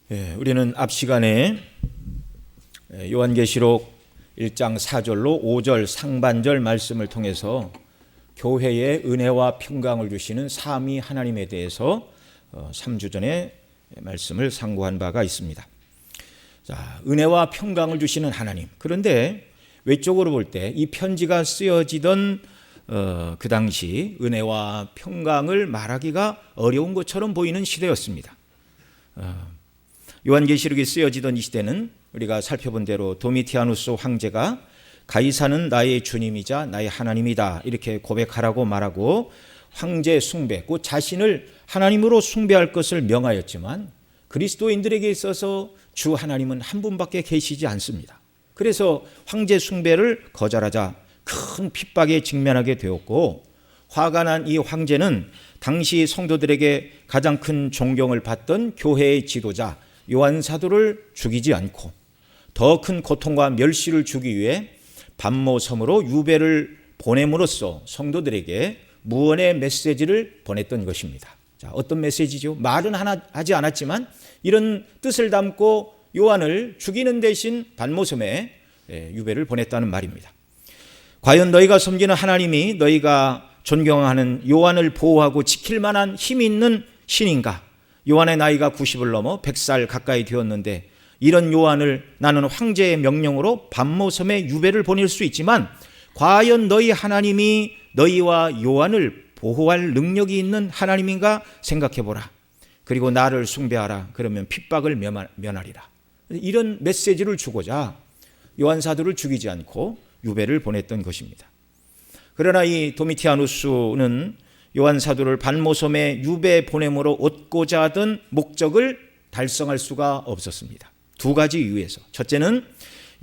우리는 앞 시간에 요한계시록 1장 4절로 5절 상반절 말씀을 통해서 교회에 은혜와 평강을 주시는 삼위 하나님에 대해서 3주 전에 말씀을 상고한 바가 있습니다. 자, 은혜와 평강을 주시는 하나님. 그런데 외적으로 볼 때 이 편지가 쓰여지던 그 당시 은혜와 평강을 말하기가 어려운 것처럼 보이는 시대였습니다. 요한계시록이 쓰여지던 이 시대는 우리가 살펴본 대로 도미티아누스 황제가 가이사는 나의 주님이자 나의 하나님이다 이렇게 고백하라고 말하고 황제 숭배, 곧 자신을 하나님으로 숭배할 것을 명하였지만 그리스도인들에게 있어서 주 하나님은 한 분밖에 계시지 않습니다. 그래서 황제 숭배를 거절하자 큰 핍박에 직면하게 되었고, 화가 난 이 황제는 당시 성도들에게 가장 큰 존경을 받던 교회의 지도자 요한 사도를 죽이지 않고 더 큰 고통과 멸시를 주기 위해 반모섬으로 유배를 보냄으로써 성도들에게 무언의 메시지를 보냈던 것입니다. 자, 어떤 메시지죠? 말은 하지 않았지만 이런 뜻을 담고 요한을 죽이는 대신 반모섬에 유배를 보냈다는 말입니다. 과연 너희가 섬기는 하나님이 너희가 존경하는 요한을 보호하고 지킬 만한 힘이 있는 신인가? 요한의 나이가 90을 넘어 100살 가까이 되었는데 이런 요한을 나는 황제의 명령으로 반모섬에 유배를 보낼 수 있지만 과연 너희 하나님이 너희와 요한을 보호할 능력이 있는 하나님인가 생각해보라. 그리고 나를 숭배하라. 그러면 핍박을 면하리라. 이런 메시지를 주고자 요한 사도를 죽이지 않고 유배를 보냈던 것입니다. 그러나 이 도미티아누스는 요한 사도를 반모섬에 유배 보냄으로 얻고자 하던 목적을 달성할 수가 없었습니다. 두 가지 이유에서. 첫째는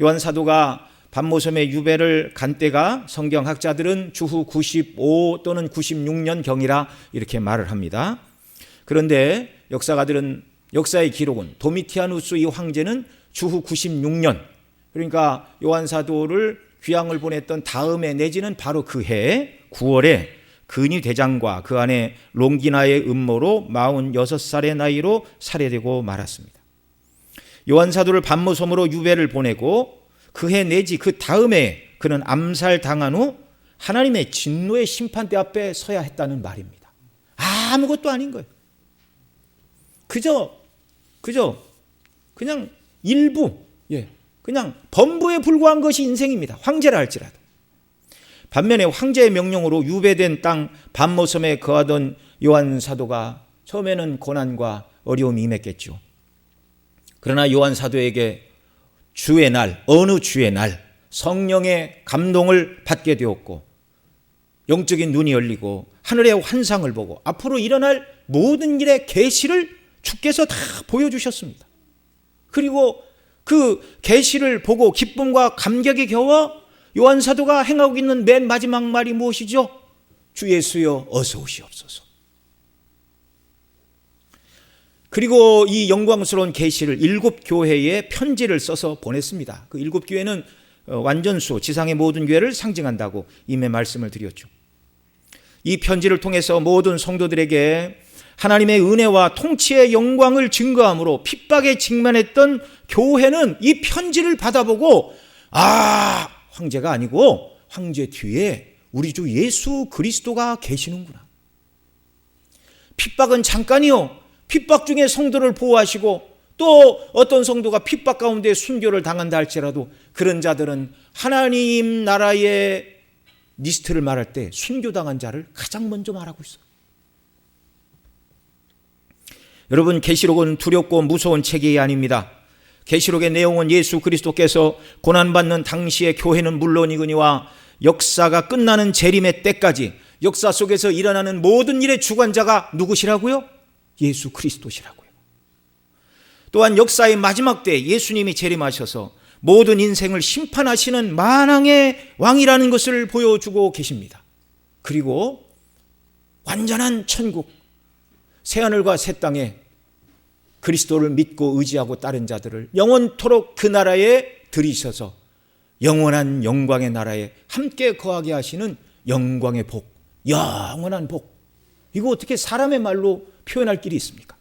요한 사도가 반모섬에 유배를 간 때가 성경학자들은 주후 95 또는 96년 경이라 이렇게 말을 합니다. 그런데 역사의 기록은 도미티아누스 이 황제는 주후 96년, 그러니까 요한 사도를 귀향을 보냈던 다음해 내지는 바로 그 해 9월에 근위 대장과 그 안에 롱기나의 음모로 46살의 나이로 살해되고 말았습니다. 요한 사도를 반모섬으로 유배를 보내고 그 해 내지 그 다음에 그는 암살당한 후 하나님의 진노의 심판대 앞에 서야 했다는 말입니다. 아무것도 아닌 거예요. 그냥 일부, 그냥 범부에 불과한 것이 인생입니다. 황제라 할지라도. 반면에 황제의 명령으로 유배된 땅 반모섬에 거하던 요한 사도가 처음에는 고난과 어려움이 임했겠죠. 그러나 요한 사도에게 주의 날, 어느 주의 날 성령의 감동을 받게 되었고 영적인 눈이 열리고 하늘의 환상을 보고 앞으로 일어날 모든 일의 계시를 주께서 다 보여주셨습니다. 그리고 그 계시를 보고 기쁨과 감격에 겨워 요한 사도가 행하고 있는 맨 마지막 말이 무엇이죠? 주 예수여 어서 오시옵소서. 그리고 이 영광스러운 계시를 7교회에 편지를 써서 보냈습니다. 그 7교회는 완전수, 지상의 모든 교회를 상징한다고 이미 말씀을 드렸죠. 이 편지를 통해서 모든 성도들에게 하나님의 은혜와 통치의 영광을 증거함으로 핍박에 직면했던 교회는 이 편지를 받아보고 황제가 아니고 황제 뒤에 우리 주 예수 그리스도가 계시는구나. 핍박은 잠깐이요. 핍박 중에 성도를 보호하시고 또 어떤 성도가 핍박 가운데 순교를 당한다 할지라도 그런 자들은 하나님 나라의 리스트를 말할 때 순교당한 자를 가장 먼저 말하고 있어요. 여러분, 계시록은 두렵고 무서운 책이 아닙니다. 계시록의 내용은 예수 그리스도께서 고난받는 당시의 교회는 물론이거니와 역사가 끝나는 재림의 때까지 역사 속에서 일어나는 모든 일의 주관자가 누구시라고요? 예수 그리스도시라고요. 또한 역사의 마지막 때 예수님이 재림하셔서 모든 인생을 심판하시는 만왕의 왕이라는 것을 보여주고 계십니다. 그리고 완전한 천국, 새하늘과 새 땅에 그리스도를 믿고 의지하고 따른 자들을 영원토록 그 나라에 들이셔서 영원한 영광의 나라에 함께 거하게 하시는 영광의 복, 영원한 복. 이거 어떻게 사람의 말로 표현할 길이 있습니까?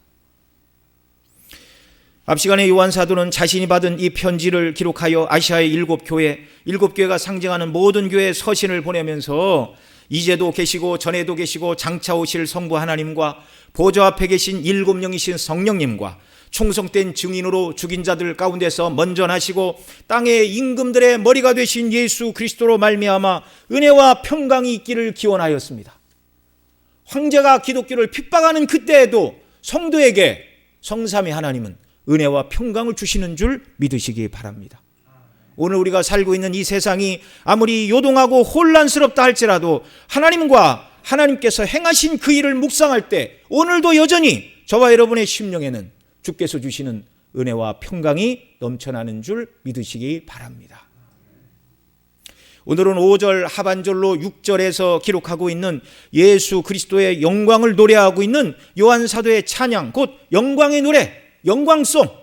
앞 시간에 요한 사도는 자신이 받은 이 편지를 기록하여 아시아의 7교회가 상징하는 모든 교회에 서신을 보내면서 이제도 계시고 전에도 계시고 장차 오실 성부 하나님과 보좌 앞에 계신 7명이신 성령님과 충성된 증인으로 죽인 자들 가운데서 먼저 나시고 땅의 임금들의 머리가 되신 예수 그리스도로 말미암아 은혜와 평강이 있기를 기원하였습니다. 황제가 기독교를 핍박하는 그때에도 성도에게 성삼위 하나님은 은혜와 평강을 주시는 줄 믿으시기 바랍니다. 오늘 우리가 살고 있는 이 세상이 아무리 요동하고 혼란스럽다 할지라도 하나님께서 행하신 그 일을 묵상할 때 오늘도 여전히 저와 여러분의 심령에는 주께서 주시는 은혜와 평강이 넘쳐나는 줄 믿으시기 바랍니다. 오늘은 5절 하반절로 6절에서 기록하고 있는 예수 그리스도의 영광을 노래하고 있는 요한 사도의 찬양, 곧 영광의 노래, 영광송.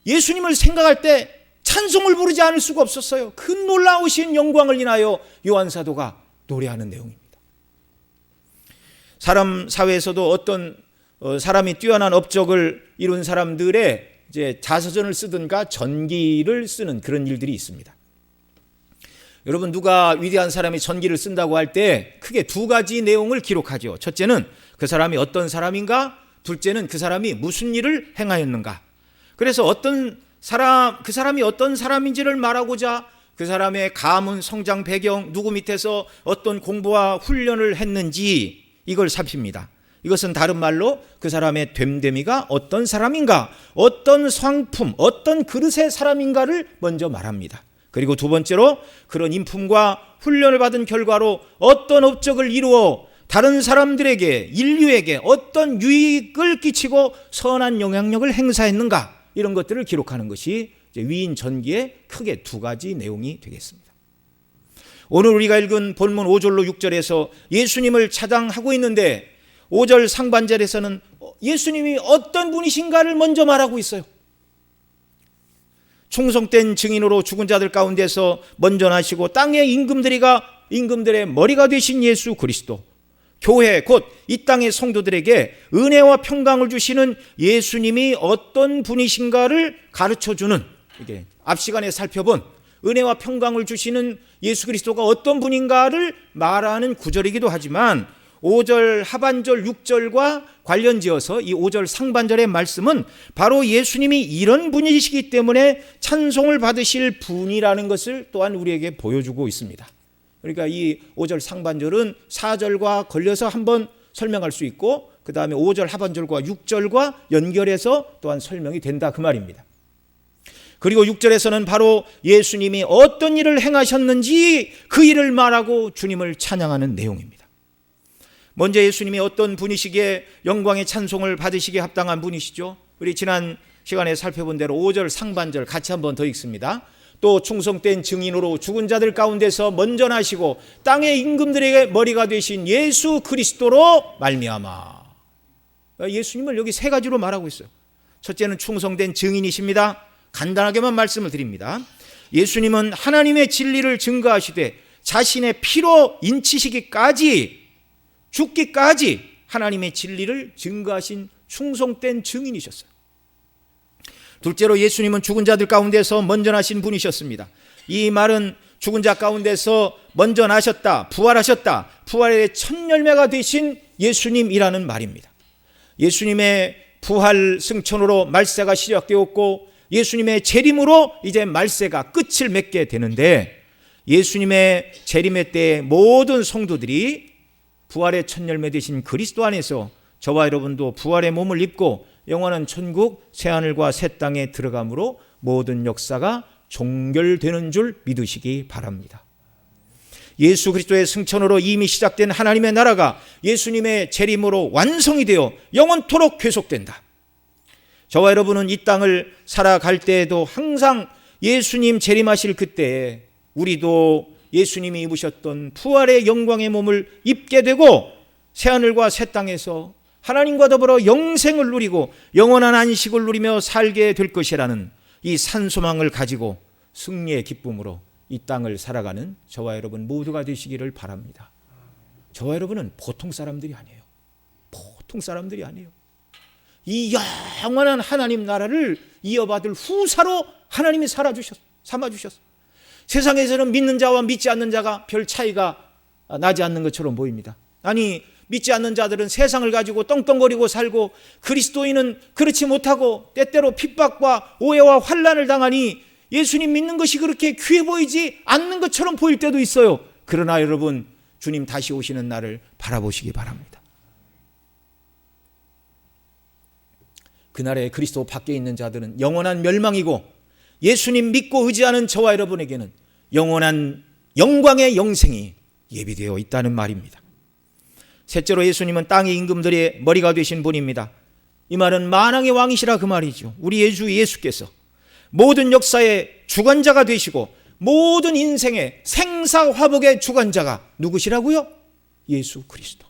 예수님을 생각할 때 찬송을 부르지 않을 수가 없었어요. 그 놀라우신 영광을 인하여 요한 사도가 노래하는 내용입니다. 사람 사회에서도 어떤 사람이 뛰어난 업적을 이룬 사람들의 이제 자서전을 쓰든가 전기를 쓰는 그런 일들이 있습니다. 여러분, 누가 위대한 사람이 전기를 쓴다고 할 때 크게 두 가지 내용을 기록하죠. 첫째는 그 사람이 어떤 사람인가, 둘째는 그 사람이 무슨 일을 행하였는가. 그래서 그 사람이 어떤 사람인지를 말하고자 그 사람의 가문, 성장 배경, 누구 밑에서 어떤 공부와 훈련을 했는지 이걸 살핍니다. 이것은 다른 말로 그 사람의 됨됨이가 어떤 사람인가, 어떤 상품, 어떤 그릇의 사람인가를 먼저 말합니다. 그리고 두 번째로 그런 인품과 훈련을 받은 결과로 어떤 업적을 이루어 다른 사람들에게, 인류에게 어떤 유익을 끼치고 선한 영향력을 행사했는가, 이런 것들을 기록하는 것이 위인 전기의 크게 두 가지 내용이 되겠습니다. 오늘 우리가 읽은 본문 5절로 6절에서 예수님을 찬양하고 있는데 5절 상반절에서는 예수님이 어떤 분이신가를 먼저 말하고 있어요. 충성된 증인으로 죽은 자들 가운데서 먼저 나시고 땅의 임금들의 머리가 되신 예수 그리스도, 교회 곧 이 땅의 성도들에게 은혜와 평강을 주시는 예수님이 어떤 분이신가를 가르쳐주는, 이게 앞 시간에 살펴본 은혜와 평강을 주시는 예수 그리스도가 어떤 분인가를 말하는 구절이기도 하지만 5절 하반절 6절과 관련지어서 이 5절 상반절의 말씀은 바로 예수님이 이런 분이시기 때문에 찬송을 받으실 분이라는 것을 또한 우리에게 보여주고 있습니다. 그러니까 이 5절 상반절은 4절과 걸려서 한번 설명할 수 있고 그 다음에 5절 하반절과 6절과 연결해서 또한 설명이 된다, 그 말입니다. 그리고 6절에서는 바로 예수님이 어떤 일을 행하셨는지 그 일을 말하고 주님을 찬양하는 내용입니다. 먼저 예수님이 어떤 분이시기에 영광의 찬송을 받으시기에 합당한 분이시죠. 우리 지난 시간에 살펴본 대로 5절 상반절 같이 한번 더 읽습니다. 또 충성된 증인으로 죽은 자들 가운데서 먼저 나시고 땅의 임금들에게 머리가 되신 예수 그리스도로 말미암아. 예수님을 여기 세 가지로 말하고 있어요. 첫째는 충성된 증인이십니다. 간단하게만 말씀을 드립니다. 예수님은 하나님의 진리를 증거하시되 자신의 피로 인치시기까지, 죽기까지 하나님의 진리를 증거하신 충성된 증인이셨어요. 둘째로 예수님은 죽은 자들 가운데서 먼저 나신 분이셨습니다. 이 말은 죽은 자 가운데서 먼저 나셨다, 부활하셨다, 부활의 첫 열매가 되신 예수님이라는 말입니다. 예수님의 부활 승천으로 말세가 시작되었고 예수님의 재림으로 이제 말세가 끝을 맺게 되는데, 예수님의 재림의 때에 모든 성도들이 부활의 첫 열매 되신 그리스도 안에서 저와 여러분도 부활의 몸을 입고 영원한 천국 새하늘과 새 땅에 들어감으로 모든 역사가 종결되는 줄 믿으시기 바랍니다. 예수 그리스도의 승천으로 이미 시작된 하나님의 나라가 예수님의 재림으로 완성이 되어 영원토록 계속된다. 저와 여러분은 이 땅을 살아갈 때에도 항상 예수님 재림하실 그때에 우리도 예수님이 입으셨던 부활의 영광의 몸을 입게 되고 새하늘과 새 땅에서 하나님과 더불어 영생을 누리고 영원한 안식을 누리며 살게 될 것이라는 이 산소망을 가지고 승리의 기쁨으로 이 땅을 살아가는 저와 여러분 모두가 되시기를 바랍니다. 저와 여러분은 보통 사람들이 아니에요. 보통 사람들이 아니에요. 이 영원한 하나님 나라를 이어받을 후사로 하나님이 삼아주셨어. 세상에서는 믿는 자와 믿지 않는 자가 별 차이가 나지 않는 것처럼 보입니다. 아니, 믿지 않는 자들은 세상을 가지고 떵떵거리고 살고, 그리스도인은 그렇지 못하고 때때로 핍박과 오해와 환난을 당하니 예수님 믿는 것이 그렇게 귀해 보이지 않는 것처럼 보일 때도 있어요. 그러나 여러분, 주님 다시 오시는 날을 바라보시기 바랍니다. 그날에 그리스도 밖에 있는 자들은 영원한 멸망이고, 예수님 믿고 의지하는 저와 여러분에게는 영원한 영광의 영생이 예비되어 있다는 말입니다. 셋째로, 예수님은 땅의 임금들의 머리가 되신 분입니다. 이 말은 만왕의 왕이시라 그 말이죠. 우리 예수께서 모든 역사의 주관자가 되시고 모든 인생의 생사화복의 주관자가 누구시라고요? 예수 그리스도.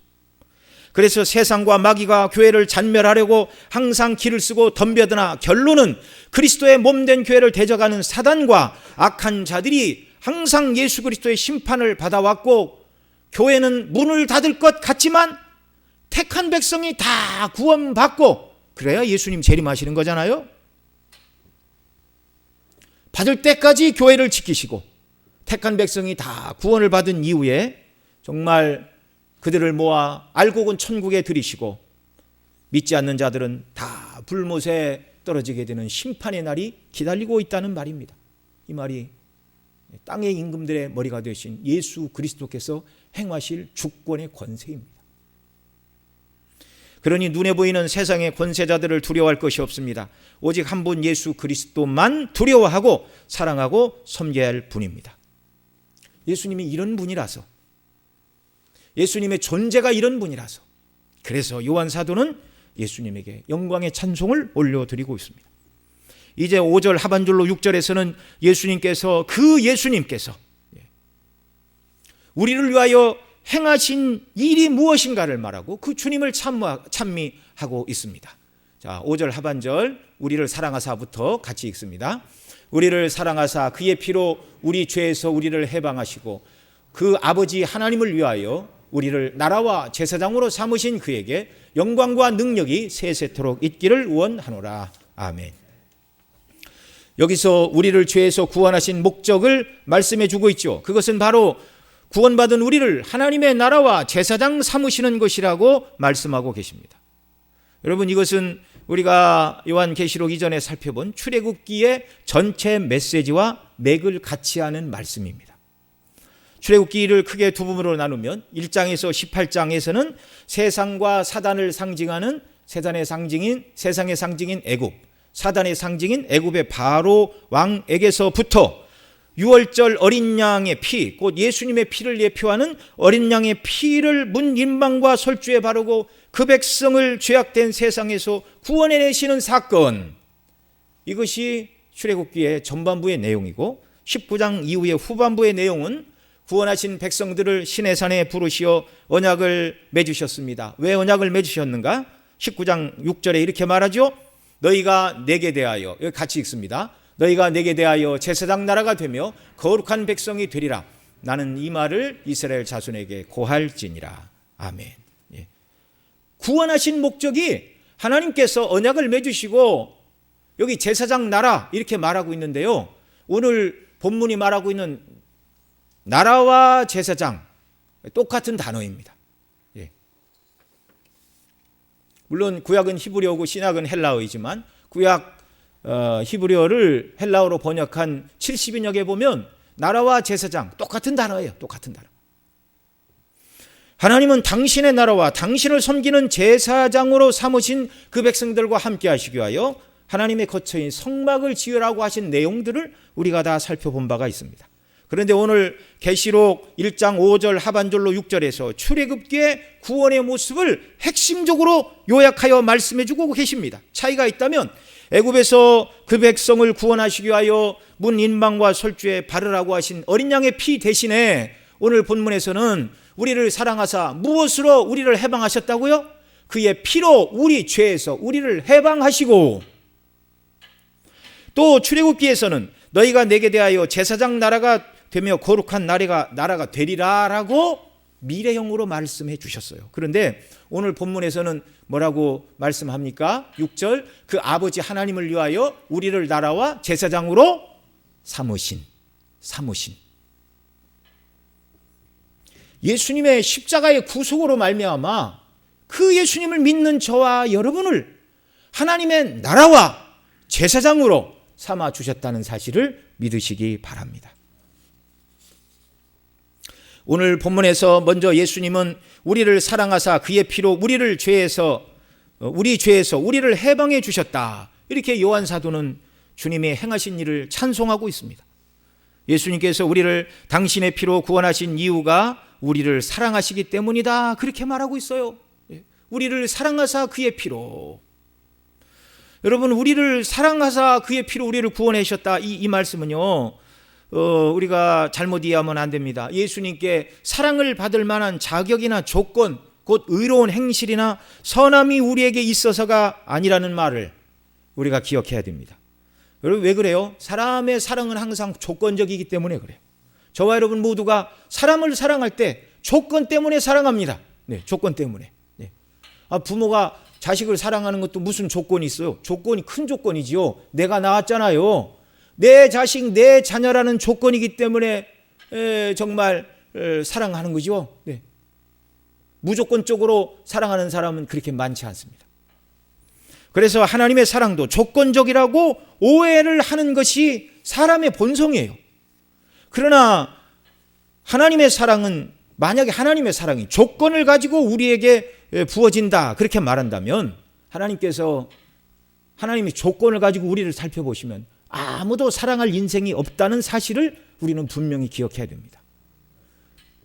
그래서 세상과 마귀가 교회를 잔멸하려고 항상 길을 쓰고 덤벼드나 결론은 그리스도의 몸된 교회를 대적하는 사단과 악한 자들이 항상 예수 그리스도의 심판을 받아왔고, 교회는 문을 닫을 것 같지만 택한 백성이 다 구원받고, 그래야 예수님 재림하시는 거잖아요. 받을 때까지 교회를 지키시고 택한 백성이 다 구원을 받은 이후에 정말 그들을 모아 알곡은 천국에 들이시고, 믿지 않는 자들은 다 불못에 떨어지게 되는 심판의 날이 기다리고 있다는 말입니다. 이 말이 땅의 임금들의 머리가 되신 예수 그리스도께서 행하실 주권의 권세입니다. 그러니 눈에 보이는 세상의 권세자들을 두려워할 것이 없습니다. 오직 한 분 예수 그리스도만 두려워하고 사랑하고 섬겨야 할 분입니다. 예수님이 이런 분이라서, 예수님의 존재가 이런 분이라서, 그래서 요한 사도는 예수님에게 영광의 찬송을 올려드리고 있습니다. 이제 5절 하반절로 6절에서는 예수님께서 우리를 위하여 행하신 일이 무엇인가를 말하고 그 주님을 찬미하고 있습니다. 자, 5절 하반절 우리를 사랑하사부터 같이 읽습니다. 우리를 사랑하사 그의 피로 우리 죄에서 우리를 해방하시고 그 아버지 하나님을 위하여 우리를 나라와 제사장으로 삼으신 그에게 영광과 능력이 세세토록 있기를 원하노라. 아멘. 여기서 우리를 죄에서 구원하신 목적을 말씀해 주고 있죠. 그것은 바로 구원받은 우리를 하나님의 나라와 제사장 삼으시는 것이라고 말씀하고 계십니다. 여러분, 이것은 우리가 요한계시록 이전에 살펴본 출애굽기의 전체 메시지와 맥을 같이 하는 말씀입니다. 출애굽기를 크게 두 부분으로 나누면 1장에서 18장에서는 세상과 사단을 상징하는 세상의 상징인 애굽, 사단의 상징인 애굽의 바로 왕에게서부터 6월절 어린 양의 피, 곧 예수님의 피를 예표하는 어린 양의 피를 문 인방과 설주에 바르고 그 백성을 죄악된 세상에서 구원해내시는 사건, 이것이 출애굽기의 전반부의 내용이고, 19장 이후의 후반부의 내용은 구원하신 백성들을 시내산에 부르시어 언약을 맺으셨습니다. 왜 언약을 맺으셨는가? 19장 6절에 이렇게 말하죠. 너희가 내게 대하여, 여기 같이 읽습니다. 너희가 내게 대하여 제사장 나라가 되며 거룩한 백성이 되리라. 나는 이 말을 이스라엘 자손에게 고할지니라. 아멘. 예. 구원하신 목적이 하나님께서 언약을 맺으시고 여기 제사장 나라 이렇게 말하고 있는데요. 오늘 본문이 말하고 있는 나라와 제사장 똑같은 단어입니다. 예. 물론 구약은 히브리어고 신약은 헬라어이지만 구약 히브리어를 헬라어로 번역한 70인역에 보면 나라와 제사장 똑같은 단어예요. 똑같은 단어. 하나님은 당신의 나라와 당신을 섬기는 제사장으로 삼으신 그 백성들과 함께 하시기 위하여 하나님의 거처인 성막을 지으라고 하신 내용들을 우리가 다 살펴본 바가 있습니다. 그런데 오늘 계시록 1장 5절 하반절로 6절에서 출애굽기의 구원의 모습을 핵심적으로 요약하여 말씀해 주고 계십니다. 차이가 있다면 애굽에서 그 백성을 구원하시기 위하여 문 인방과 설주에 바르라고 하신 어린 양의 피 대신에 오늘 본문에서는 우리를 사랑하사 무엇으로 우리를 해방하셨다고요? 그의 피로 우리 죄에서 우리를 해방하시고, 또 출애굽기에서는 너희가 내게 대하여 제사장 나라가 되며 거룩한 나라가 되리라라고 미래형으로 말씀해 주셨어요. 그런데 오늘 본문에서는 뭐라고 말씀합니까? 6절, 그 아버지 하나님을 위하여 우리를 나라와 제사장으로 삼으신. 예수님의 십자가의 구속으로 말미암아 그 예수님을 믿는 저와 여러분을 하나님의 나라와 제사장으로 삼아 주셨다는 사실을 믿으시기 바랍니다. 오늘 본문에서 먼저 예수님은 우리를 사랑하사 그의 피로 우리 죄에서 우리를 해방해 주셨다. 이렇게 요한 사도는 주님의 행하신 일을 찬송하고 있습니다. 예수님께서 우리를 당신의 피로 구원하신 이유가 우리를 사랑하시기 때문이다. 그렇게 말하고 있어요. 우리를 사랑하사 그의 피로. 여러분, 우리를 사랑하사 그의 피로 우리를 구원해 주셨다. 이 말씀은요, 우리가 잘못 이해하면 안 됩니다. 예수님께 사랑을 받을 만한 자격이나 조건, 곧 의로운 행실이나 선함이 우리에게 있어서가 아니라는 말을 우리가 기억해야 됩니다. 여러분, 왜 그래요? 사람의 사랑은 항상 조건적이기 때문에 그래요. 저와 여러분 모두가 사람을 사랑할 때 조건 때문에 사랑합니다. 네, 조건 때문에. 네. 부모가 자식을 사랑하는 것도 무슨 조건이 있어요? 조건이 큰 조건이지요. 내가 낳았잖아요. 내 자식, 내 자녀라는 조건이기 때문에 정말 사랑하는 거죠. 네. 무조건적으로 사랑하는 사람은 그렇게 많지 않습니다. 그래서 하나님의 사랑도 조건적이라고 오해를 하는 것이 사람의 본성이에요. 그러나 하나님의 사랑은, 만약에 하나님의 사랑이 조건을 가지고 우리에게 부어진다 그렇게 말한다면, 하나님이 조건을 가지고 우리를 살펴보시면 아무도 사랑할 인생이 없다는 사실을 우리는 분명히 기억해야 됩니다.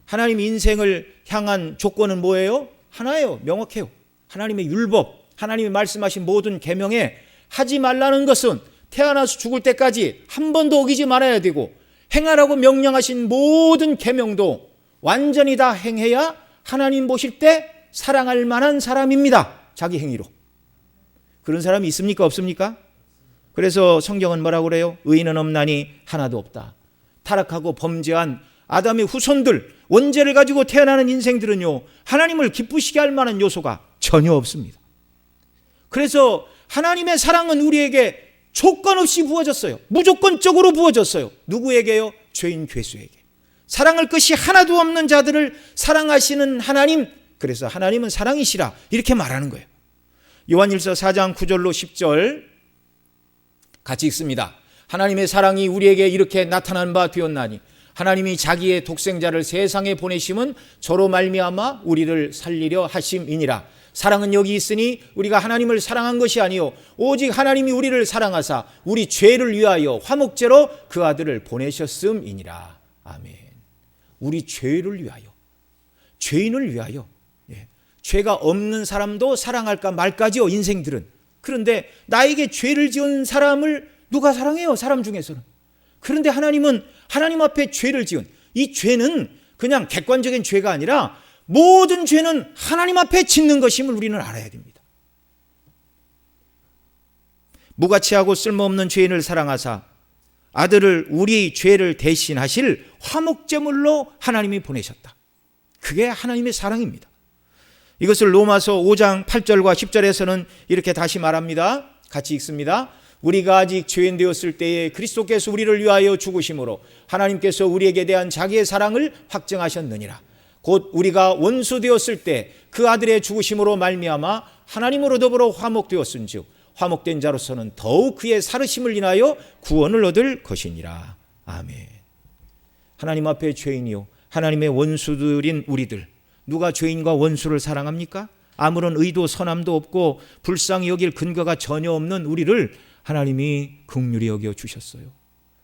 하나님 인생을 향한 조건은 뭐예요? 하나예요. 명확해요. 하나님의 율법, 하나님이 말씀하신 모든 계명에 하지 말라는 것은 태어나서 죽을 때까지 한 번도 어기지 말아야 되고, 행하라고 명령하신 모든 계명도 완전히 다 행해야 하나님 보실 때 사랑할 만한 사람입니다. 자기 행위로. 그런 사람이 있습니까? 없습니까? 그래서 성경은 뭐라고 그래요? 의인은 없나니 하나도 없다. 타락하고 범죄한 아담의 후손들, 원죄를 가지고 태어나는 인생들은요, 하나님을 기쁘시게 할 만한 요소가 전혀 없습니다. 그래서 하나님의 사랑은 우리에게 조건 없이 부어졌어요. 무조건적으로 부어졌어요. 누구에게요? 죄인 괴수에게. 사랑할 것이 하나도 없는 자들을 사랑하시는 하나님, 그래서 하나님은 사랑이시라 이렇게 말하는 거예요. 요한일서 4장 9절로 10절 같이 읽습니다. 하나님의 사랑이 우리에게 이렇게 나타난 바 되었나니 하나님이 자기의 독생자를 세상에 보내심은 저로 말미암아 우리를 살리려 하심이니라. 사랑은 여기 있으니 우리가 하나님을 사랑한 것이 아니요 오직 하나님이 우리를 사랑하사 우리 죄를 위하여 화목제로 그 아들을 보내셨음이니라. 아멘. 우리 죄를 위하여, 죄인을 위하여. 죄가 없는 사람도 사랑할까 말까지요, 인생들은. 그런데 나에게 죄를 지은 사람을 누가 사랑해요? 사람 중에서는. 그런데 하나님은 하나님 앞에 죄를 지은, 이 죄는 그냥 객관적인 죄가 아니라 모든 죄는 하나님 앞에 짓는 것임을 우리는 알아야 됩니다. 무가치하고 쓸모없는 죄인을 사랑하사 아들을 우리 죄를 대신하실 화목제물로 하나님이 보내셨다. 그게 하나님의 사랑입니다. 이것을 로마서 5장 8절과 10절에서는 이렇게 다시 말합니다. 같이 읽습니다. 우리가 아직 죄인 되었을 때에 그리스도께서 우리를 위하여 죽으심으로 하나님께서 우리에게 대한 자기의 사랑을 확증하셨느니라. 곧 우리가 원수 되었을 때 그 아들의 죽으심으로 말미암아 하나님으로 더불어 화목되었은즉 화목된 자로서는 더욱 그의 살으심을 인하여 구원을 얻을 것이니라. 아멘. 하나님 앞에 죄인이요 하나님의 원수들인 우리들, 누가 죄인과 원수를 사랑합니까? 아무런 의도 선함도 없고 불쌍히 여길 근거가 전혀 없는 우리를 하나님이 긍휼히 여겨 주셨어요.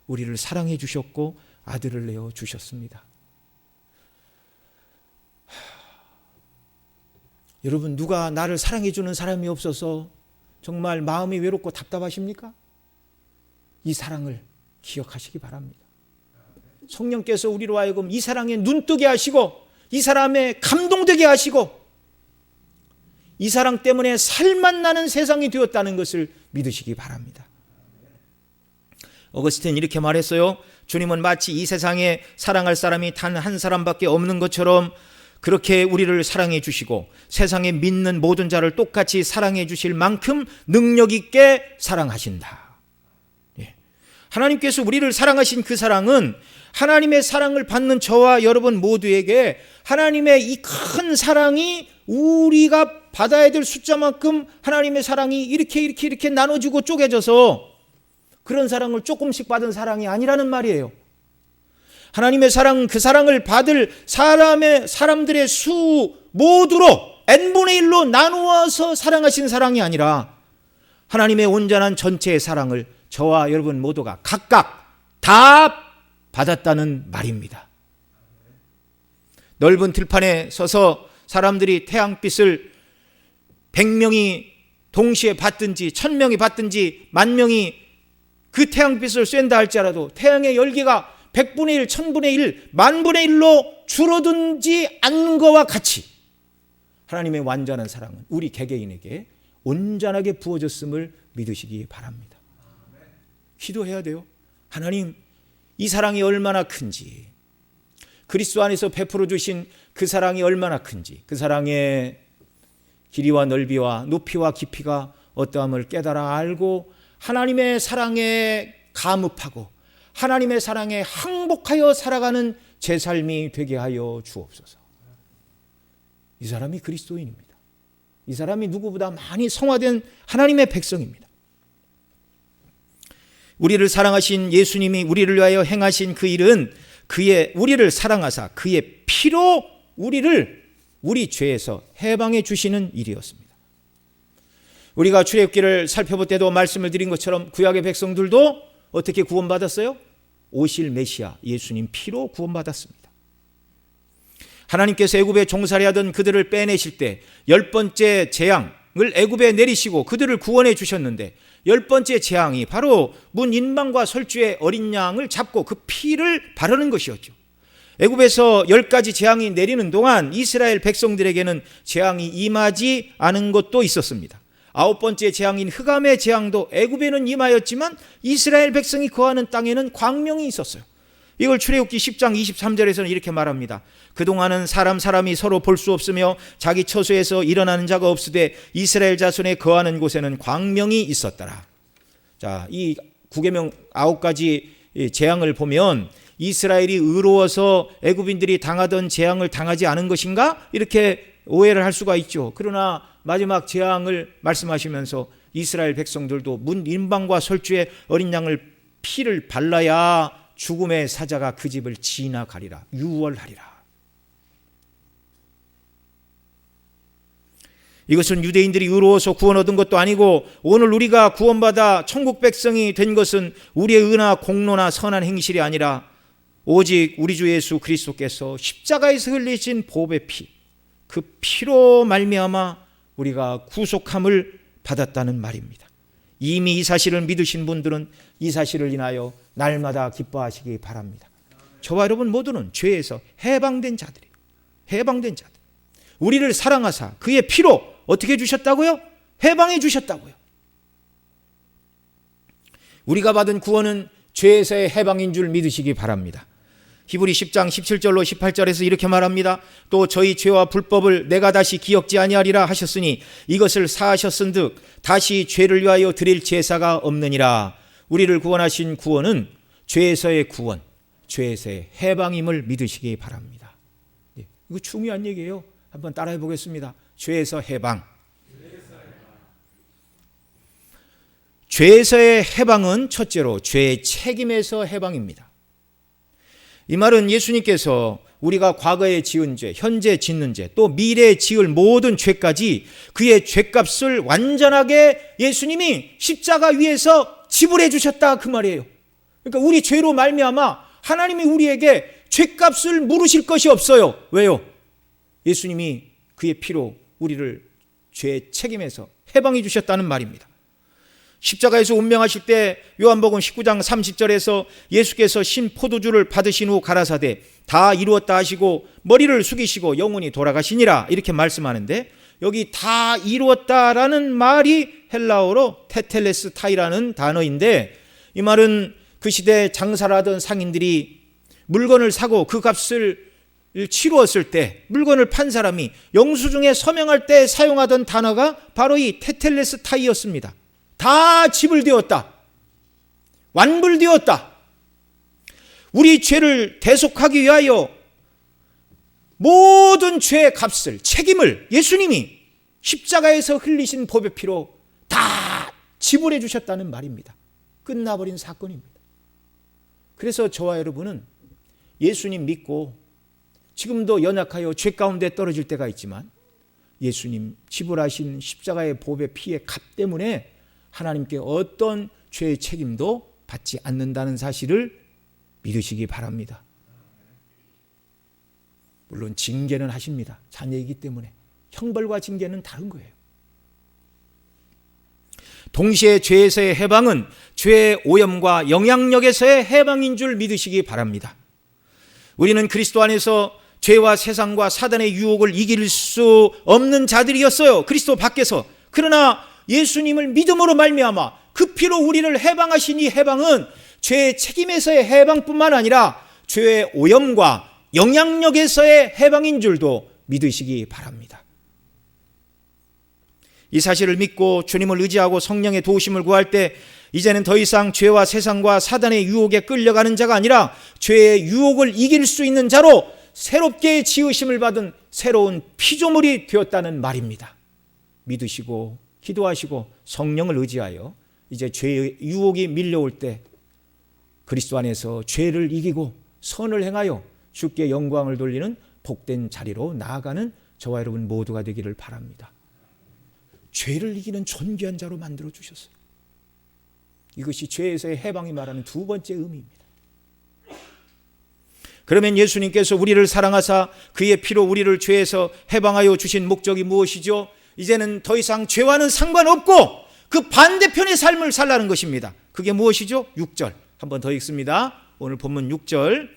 우리를 사랑해 주셨고 아들을 내어 주셨습니다. 여러분, 누가 나를 사랑해 주는 사람이 없어서 정말 마음이 외롭고 답답하십니까? 이 사랑을 기억하시기 바랍니다. 성령께서 우리로 하여금 이 사랑에 눈뜨게 하시고 이 사람에 감동되게 하시고 이 사랑 때문에 살맛나는 세상이 되었다는 것을 믿으시기 바랍니다. 어거스틴 이렇게 말했어요. 주님은 마치 이 세상에 사랑할 사람이 단 한 사람밖에 없는 것처럼 그렇게 우리를 사랑해 주시고 세상에 믿는 모든 자를 똑같이 사랑해 주실 만큼 능력 있게 사랑하신다. 하나님께서 우리를 사랑하신 그 사랑은 하나님의 사랑을 받는 저와 여러분 모두에게 하나님의 이 큰 사랑이 우리가 받아야 될 숫자만큼 하나님의 사랑이 이렇게 나눠지고 쪼개져서 그런 사랑을 조금씩 받은 사랑이 아니라는 말이에요. 하나님의 사랑은 그 사랑을 받을 사람들의 수 모두로 n분의 1로 나누어서 사랑하신 사랑이 아니라 하나님의 온전한 전체의 사랑을 저와 여러분 모두가 각각 다 받았다는 말입니다. 넓은 들판에 서서 사람들이 태양빛을 100명이 동시에 받든지 1000명이 받든지 10,000명이 그 태양빛을 쐰다 할지라도 태양의 열기가 100분의 1, 1000분의 1, 10,000분의 1로 줄어들지 않는 것과 같이 하나님의 완전한 사랑은 우리 개개인에게 온전하게 부어졌음을 믿으시기 바랍니다. 기도해야 돼요. 하나님, 이 사랑이 얼마나 큰지, 그리스도 안에서 베풀어 주신 그 사랑이 얼마나 큰지, 그 사랑의 길이와 넓이와 높이와 깊이가 어떠함을 깨달아 알고 하나님의 사랑에 감흡하고 하나님의 사랑에 항복하여 살아가는 제 삶이 되게 하여 주옵소서. 이 사람이 그리스도인입니다. 이 사람이 누구보다 많이 성화된 하나님의 백성입니다. 우리를 사랑하신 예수님이 우리를 위하여 행하신 그 일은 우리를 사랑하사 그의 피로 우리 죄에서 해방해 주시는 일이었습니다. 우리가 출애굽기를 살펴볼 때도 말씀을 드린 것처럼 구약의 백성들도 어떻게 구원받았어요? 오실 메시아 예수님 피로 구원받았습니다. 하나님께서 애굽에 종살이 하던 그들을 빼내실 때 10번째 재앙을 애굽에 내리시고 그들을 구원해 주셨는데 10번째 재앙이 바로 문 인방과 설주의 어린 양을 잡고 그 피를 바르는 것이었죠. 애굽에서 10가지 재앙이 내리는 동안 이스라엘 백성들에게는 재앙이 임하지 않은 것도 있었습니다. 9번째 재앙인 흑암의 재앙도 애굽에는 임하였지만 이스라엘 백성이 거하는 땅에는 광명이 있었어요. 이걸 출애굽기 10장 23절에서는 이렇게 말합니다. 그동안은 사람이 서로 볼 수 없으며 자기 처소에서 일어나는 자가 없으되 이스라엘 자손의 거하는 곳에는 광명이 있었더라. 자, 이 구계명 9가지 재앙을 보면 이스라엘이 의로워서 애굽인들이 당하던 재앙을 당하지 않은 것인가? 이렇게 오해를 할 수가 있죠. 그러나 마지막 재앙을 말씀하시면서 이스라엘 백성들도 문 인방과 설주의 어린 양을 피를 발라야 죽음의 사자가 그 집을 지나가리라, 유월하리라. 이것은 유대인들이 의로워서 구원 얻은 것도 아니고 오늘 우리가 구원받아 천국 백성이 된 것은 우리의 의나 공로나 선한 행실이 아니라 오직 우리 주 예수 그리스도께서 십자가에서 흘리신 보배의 피, 그 피로 말미암아 우리가 구속함을 받았다는 말입니다. 이미 이 사실을 믿으신 분들은 이 사실을 인하여 날마다 기뻐하시기 바랍니다. 저와 여러분 모두는 죄에서 해방된 자들이에요. 해방된 자들. 우리를 사랑하사 그의 피로 어떻게 주셨다고요? 해방해 주셨다고요. 우리가 받은 구원은 죄에서의 해방인 줄 믿으시기 바랍니다. 히브리 10장 17절로 18절에서 이렇게 말합니다. 또 저희 죄와 불법을 내가 다시 기억지 아니하리라 하셨으니 이것을 사하셨은즉 다시 죄를 위하여 드릴 제사가 없느니라. 우리를 구원하신 구원은 죄에서의 구원, 죄에서의 해방임을 믿으시기 바랍니다. 이거 중요한 얘기예요. 한번 따라해 보겠습니다. 죄에서 해방. 죄에서의 해방은 첫째로 죄의 책임에서 해방입니다. 이 말은 예수님께서 우리가 과거에 지은 죄, 현재 짓는 죄, 또 미래에 지을 모든 죄까지 그의 죄값을 완전하게 예수님이 십자가 위에서 지불해 주셨다 그 말이에요. 그러니까 우리 죄로 말미암아 하나님이 우리에게 죄값을 물으실 것이 없어요. 왜요? 예수님이 그의 피로 우리를 죄의 책임에서 해방해 주셨다는 말입니다. 십자가에서 운명하실 때 요한복음 19장 30절에서 예수께서 신 포도주를 받으신 후 가라사대 다 이루었다 하시고 머리를 숙이시고 영원히 돌아가시니라 이렇게 말씀하는데 여기 다 이루었다라는 말이 헬라어로 테텔레스타이라는 단어인데 이 말은 그 시대 장사를 하던 상인들이 물건을 사고 그 값을 치루었을 때 물건을 판 사람이 영수증에 서명할 때 사용하던 단어가 바로 이 테텔레스타이였습니다. 다 지불되었다. 완불되었다. 우리 죄를 대속하기 위하여 모든 죄의 값을, 책임을 예수님이 십자가에서 흘리신 보배 피로 다 지불해 주셨다는 말입니다. 끝나버린 사건입니다. 그래서 저와 여러분은 예수님 믿고 지금도 연약하여 죄 가운데 떨어질 때가 있지만 예수님 지불하신 십자가의 보배 피의 값 때문에 하나님께 어떤 죄의 책임도 받지 않는다는 사실을 믿으시기 바랍니다. 물론 징계는 하십니다. 자녀이기 때문에. 형벌과 징계는 다른 거예요. 동시에 죄에서의 해방은 죄의 오염과 영향력에서의 해방인 줄 믿으시기 바랍니다. 우리는 그리스도 안에서 죄와 세상과 사단의 유혹을 이길 수 없는 자들이었어요. 그리스도 밖에서. 그러나 예수님을 믿음으로 말미암아 그 피로 우리를 해방하신 이 해방은 죄의 책임에서의 해방뿐만 아니라 죄의 오염과 영향력에서의 해방인 줄도 믿으시기 바랍니다. 이 사실을 믿고 주님을 의지하고 성령의 도우심을 구할 때 이제는 더 이상 죄와 세상과 사단의 유혹에 끌려가는 자가 아니라 죄의 유혹을 이길 수 있는 자로 새롭게 지으심을 받은 새로운 피조물이 되었다는 말입니다. 믿으시고 기도하시고 성령을 의지하여 이제 죄의 유혹이 밀려올 때 그리스도 안에서 죄를 이기고 선을 행하여 주께 영광을 돌리는 복된 자리로 나아가는 저와 여러분 모두가 되기를 바랍니다. 죄를 이기는 존귀한 자로 만들어 주셨어요. 이것이 죄에서의 해방이 말하는 두 번째 의미입니다. 그러면 예수님께서 우리를 사랑하사 그의 피로 우리를 죄에서 해방하여 주신 목적이 무엇이죠? 이제는 더 이상 죄와는 상관없고 그 반대편의 삶을 살라는 것입니다. 그게 무엇이죠? 6절 한 번 더 읽습니다. 오늘 본문 6절.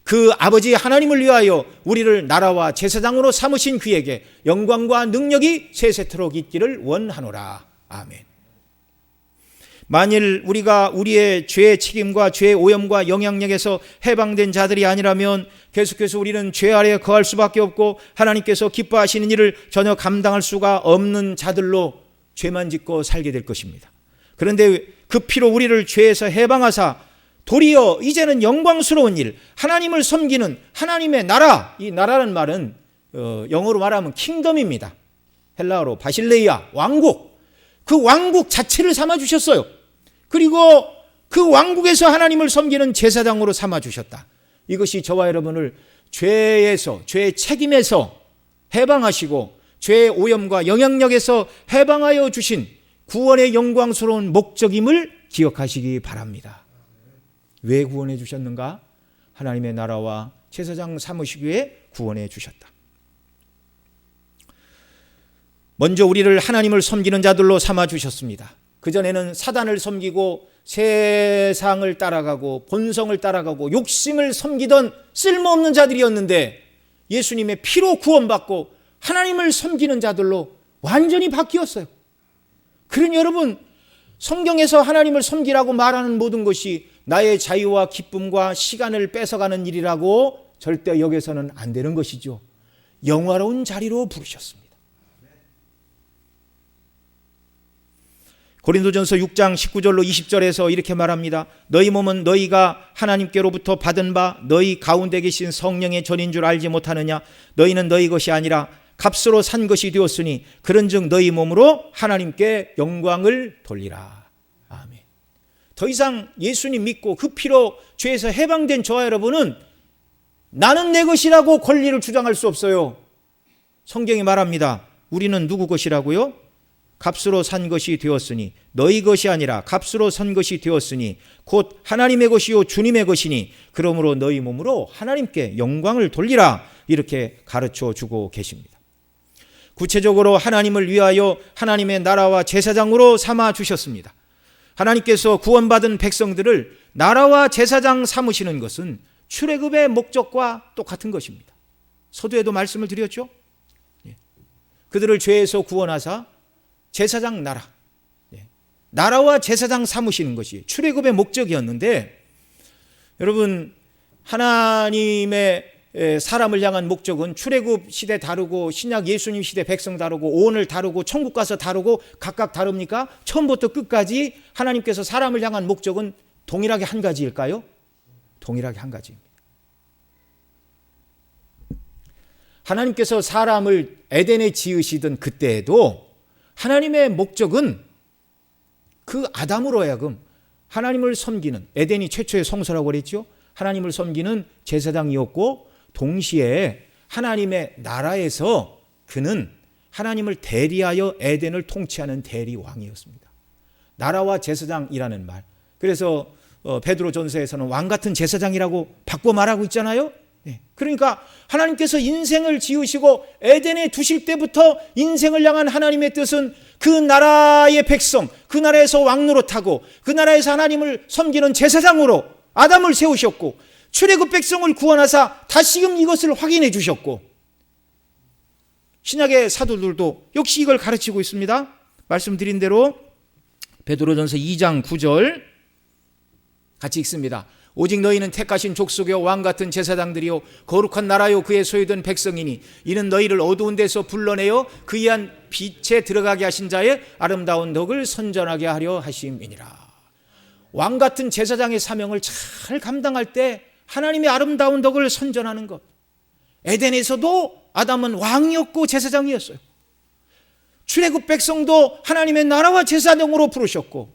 그 아버지 하나님을 위하여 우리를 나라와 제사장으로 삼으신 그에게 영광과 능력이 세세토록 있기를 원하노라. 아멘. 만일 우리가 우리의 죄의 책임과 죄의 오염과 영향력에서 해방된 자들이 아니라면 계속해서 우리는 죄 아래에 거할 수밖에 없고 하나님께서 기뻐하시는 일을 전혀 감당할 수가 없는 자들로 죄만 짓고 살게 될 것입니다. 그런데 그 피로 우리를 죄에서 해방하사 도리어 이제는 영광스러운 일, 하나님을 섬기는 하나님의 나라, 이 나라는 말은 영어로 말하면 킹덤입니다. 헬라어로 바실레이아, 왕국. 그 왕국 자체를 삼아주셨어요. 그리고 그 왕국에서 하나님을 섬기는 제사장으로 삼아주셨다. 이것이 저와 여러분을 죄에서, 죄의 책임에서 해방하시고 죄의 오염과 영향력에서 해방하여 주신 구원의 영광스러운 목적임을 기억하시기 바랍니다. 왜 구원해 주셨는가? 하나님의 나라와 제사장 삼으시기 위해 구원해 주셨다. 먼저 우리를 하나님을 섬기는 자들로 삼아 주셨습니다. 그전에는 사단을 섬기고 세상을 따라가고 본성을 따라가고 욕심을 섬기던 쓸모없는 자들이었는데 예수님의 피로 구원받고 하나님을 섬기는 자들로 완전히 바뀌었어요. 그러니 여러분, 성경에서 하나님을 섬기라고 말하는 모든 것이 나의 자유와 기쁨과 시간을 뺏어가는 일이라고 절대 여겨서는 안 되는 것이죠. 영화로운 자리로 부르셨습니다. 고린도전서 6장 19절로 20절에서 이렇게 말합니다. 너희 몸은 너희가 하나님께로부터 받은 바 너희 가운데 계신 성령의 전인 줄 알지 못하느냐? 너희는 너희 것이 아니라 값으로 산 것이 되었으니 그런즉 너희 몸으로 하나님께 영광을 돌리라. 아멘. 더 이상 예수님 믿고 그 피로 죄에서 해방된 저와 여러분은 나는 내 것이라고 권리를 주장할 수 없어요. 성경이 말합니다. 우리는 누구 것이라고요? 값으로 산 것이 되었으니 너희 것이 아니라 값으로 산 것이 되었으니 곧 하나님의 것이요 주님의 것이니 그러므로 너희 몸으로 하나님께 영광을 돌리라. 이렇게 가르쳐 주고 계십니다. 구체적으로 하나님을 위하여 하나님의 나라와 제사장으로 삼아 주셨습니다. 하나님께서 구원받은 백성들을 나라와 제사장 삼으시는 것은 출애굽의 목적과 똑같은 것입니다. 서두에도 말씀을 드렸죠. 그들을 죄에서 구원하사 제사장 나라, 나라와 제사장 삼으시는 것이 출애굽의 목적이었는데 여러분, 하나님의 사람을 향한 목적은 출애굽 시대 다르고 신약 예수님 시대 백성 다르고 오늘 다르고 천국 가서 다르고 각각 다릅니까? 처음부터 끝까지 하나님께서 사람을 향한 목적은 동일하게 한 가지일까요? 동일하게 한 가지입니다. 하나님께서 사람을 에덴에 지으시던 그때에도 하나님의 목적은 그 아담으로 하여금 하나님을 섬기는, 에덴이 최초의 성소라고 그랬죠. 하나님을 섬기는 제사장이었고 동시에 하나님의 나라에서 그는 하나님을 대리하여 에덴을 통치하는 대리왕이었습니다. 나라와 제사장이라는 말. 그래서 베드로전서에서는 왕 같은 제사장이라고 바꿔 말하고 있잖아요. 그러니까 하나님께서 인생을 지으시고 에덴에 두실 때부터 인생을 향한 하나님의 뜻은 그 나라의 백성, 그 나라에서 왕노릇하고 그 나라에서 하나님을 섬기는 제사장으로 아담을 세우셨고 출애굽 백성을 구원하사 다시금 이것을 확인해 주셨고 신약의 사도들도 역시 이걸 가르치고 있습니다. 말씀드린 대로 베드로전서 2장 9절 같이 읽습니다. 오직 너희는 택하신 족속이요 왕같은 제사장들이요 거룩한 나라요 그의 소유된 백성이니 이는 너희를 어두운 데서 불러내어 그이한 빛에 들어가게 하신 자의 아름다운 덕을 선전하게 하려 하심이니라. 왕같은 제사장의 사명을 잘 감당할 때 하나님의 아름다운 덕을 선전하는 것. 에덴에서도 아담은 왕이었고 제사장이었어요. 출애굽 백성도 하나님의 나라와 제사장으로 부르셨고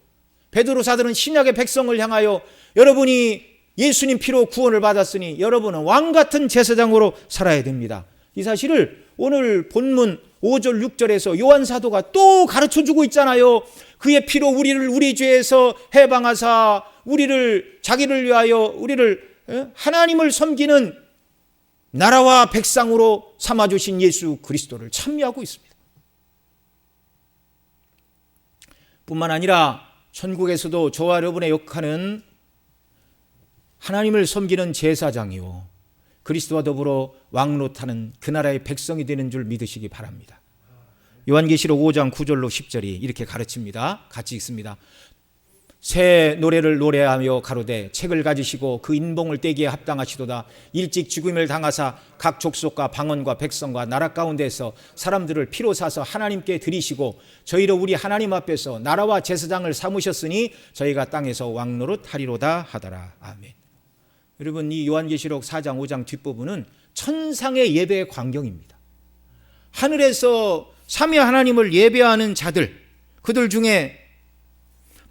베드로 사도는 신약의 백성을 향하여 여러분이 예수님 피로 구원을 받았으니 여러분은 왕같은 제사장으로 살아야 됩니다. 이 사실을 오늘 본문 5절 6절에서 요한 사도가 또 가르쳐주고 있잖아요. 그의 피로 우리를 우리 죄에서 해방하사 우리를 자기를 위하여 우리를 하나님을 섬기는 나라와 백성으로 삼아주신 예수 그리스도를 찬미하고 있습니다. 뿐만 아니라 천국에서도 저와 여러분의 역할은 하나님을 섬기는 제사장이요 그리스도와 더불어 왕노릇하는 그 나라의 백성이 되는 줄 믿으시기 바랍니다. 요한계시록 5장 9절로 10절이 이렇게 가르칩니다. 같이 읽습니다. 새 노래를 노래하며 가로되 책을 가지시고 그 인봉을 떼기에 합당하시도다. 일찍 죽음을 당하사 각 족속과 방언과 백성과 나라 가운데서 사람들을 피로 사서 하나님께 드리시고 저희로 우리 하나님 앞에서 나라와 제사장을 삼으셨으니 저희가 땅에서 왕노릇 하리로다 하더라. 아멘. 여러분 이 요한계시록 4장 5장 뒷부분은 천상의 예배의 광경입니다. 하늘에서 삼위 하나님을 예배하는 자들, 그들 중에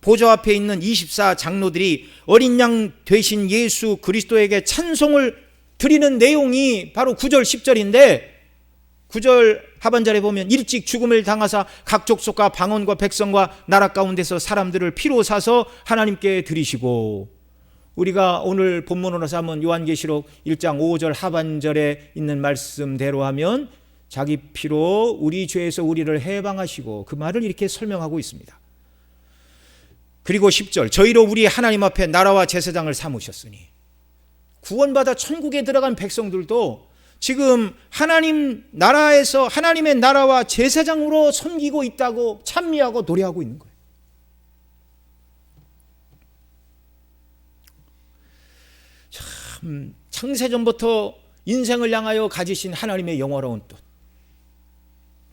보좌 앞에 있는 24 장로들이 어린 양 되신 예수 그리스도에게 찬송을 드리는 내용이 바로 9절 10절인데 9절 하반절에 보면 일찍 죽음을 당하사 각 족속과 방언과 백성과 나라 가운데서 사람들을 피로 사서 하나님께 드리시고 우리가 오늘 본문으로 삼은 요한계시록 1장 5절 하반절에 있는 말씀대로 하면 자기 피로 우리 죄에서 우리를 해방하시고 그 말을 이렇게 설명하고 있습니다. 그리고 10절 저희로 우리 하나님 앞에 나라와 제사장을 삼으셨으니 구원받아 천국에 들어간 백성들도 지금 하나님 나라에서 하나님의 나라와 제사장으로 섬기고 있다고 찬미하고 노래하고 있는 거예요. 참 창세전부터 인생을 향하여 가지신 하나님의 영화로운 뜻,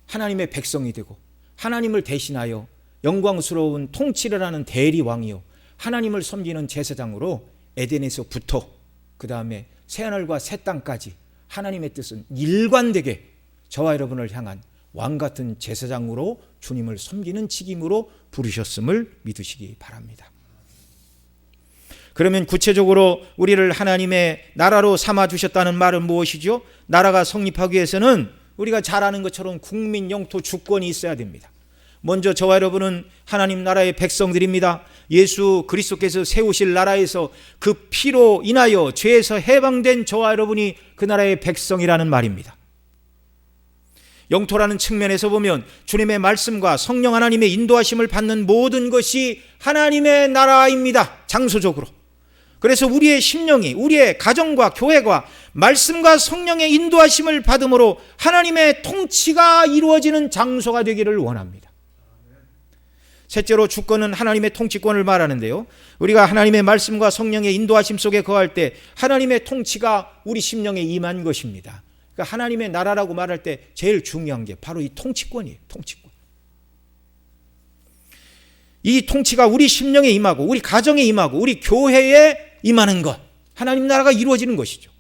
하나님의 백성이 되고 하나님을 대신하여 영광스러운 통치를 하는 대리왕이요 하나님을 섬기는 제사장으로 에덴에서부터 그 다음에 새하늘과 새 땅까지 하나님의 뜻은 일관되게 저와 여러분을 향한 왕같은 제사장으로 주님을 섬기는 직임으로 부르셨음을 믿으시기 바랍니다. 그러면 구체적으로 우리를 하나님의 나라로 삼아주셨다는 말은 무엇이죠? 나라가 성립하기 위해서는 우리가 잘 아는 것처럼 국민, 영토, 주권이 있어야 됩니다. 먼저 저와 여러분은 하나님 나라의 백성들입니다. 예수 그리스도께서 세우실 나라에서 그 피로 인하여 죄에서 해방된 저와 여러분이 그 나라의 백성이라는 말입니다. 영토라는 측면에서 보면 주님의 말씀과 성령 하나님의 인도하심을 받는 모든 것이 하나님의 나라입니다. 장소적으로. 그래서 우리의 심령이 우리의 가정과 교회가 말씀과 성령의 인도하심을 받음으로 하나님의 통치가 이루어지는 장소가 되기를 원합니다. 셋째로 주권은 하나님의 통치권을 말하는데요. 우리가 하나님의 말씀과 성령의 인도하심 속에 거할 때 하나님의 통치가 우리 심령에 임한 것입니다. 그러니까 하나님의 나라라고 말할 때 제일 중요한 게 바로 이 통치권이에요. 통치권. 이 통치가 우리 심령에 임하고 우리 가정에 임하고 우리 교회에 임하는 것, 하나님 나라가 이루어지는 것이죠.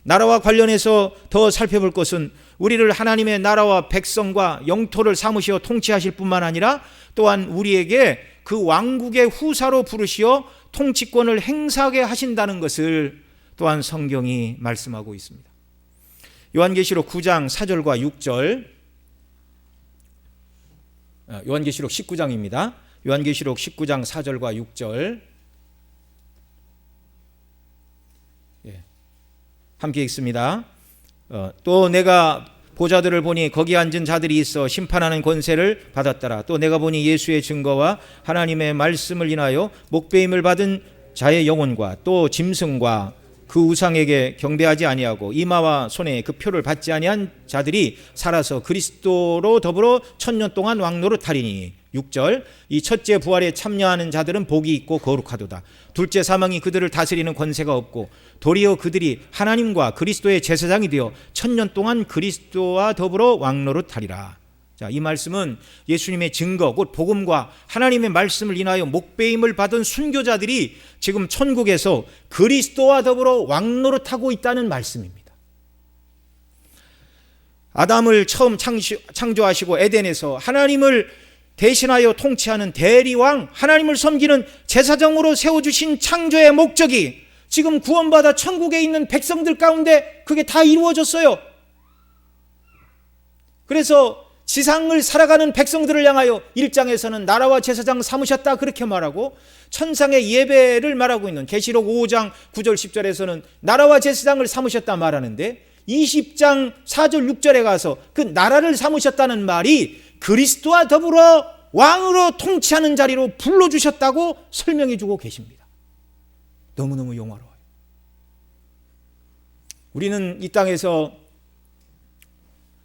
나라와 관련해서 더 살펴볼 것은 우리를 하나님의 나라와 백성과 영토를 삼으시어 통치하실 뿐만 아니라 또한 우리에게 그 왕국의 후사로 부르시어 통치권을 행사하게 하신다는 것을 또한 성경이 말씀하고 있습니다. 요한계시록 9장 4절과 6절, 요한계시록 19장입니다. 요한계시록 19장 4절과 6절 함께 읽습니다. 또 내가 보좌들을 보니 거기 앉은 자들이 있어 심판하는 권세를 받았더라. 또 내가 보니 예수의 증거와 하나님의 말씀을 인하여 목배임을 받은 자의 영혼과 또 짐승과 그 우상에게 경배하지 아니하고 이마와 손에 그 표를 받지 아니한 자들이 살아서 그리스도로 더불어 1000년 동안 왕노릇하리니. 6절, 이 첫째 부활에 참여하는 자들은 복이 있고 거룩하도다. 둘째 사망이 그들을 다스리는 권세가 없고 도리어 그들이 하나님과 그리스도의 제사장이 되어 1000년 동안 그리스도와 더불어 왕노릇하리라. 자, 이 말씀은 예수님의 증거, 곧 복음과 하나님의 말씀을 인하여 목배임을 받은 순교자들이 지금 천국에서 그리스도와 더불어 왕노릇하고 있다는 말씀입니다. 아담을 처음 창조하시고 에덴에서 하나님을 대신하여 통치하는 대리왕, 하나님을 섬기는 제사장으로 세워주신 창조의 목적이 지금 구원받아 천국에 있는 백성들 가운데 그게 다 이루어졌어요. 그래서 지상을 살아가는 백성들을 향하여 1장에서는 나라와 제사장 삼으셨다 그렇게 말하고, 천상의 예배를 말하고 있는 계시록 5장 9절 10절에서는 나라와 제사장을 삼으셨다 말하는데, 20장 4절 6절에 가서 그 나라를 삼으셨다는 말이 그리스도와 더불어 왕으로 통치하는 자리로 불러주셨다고 설명해 주고 계십니다. 너무너무 영화로워요. 우리는 이 땅에서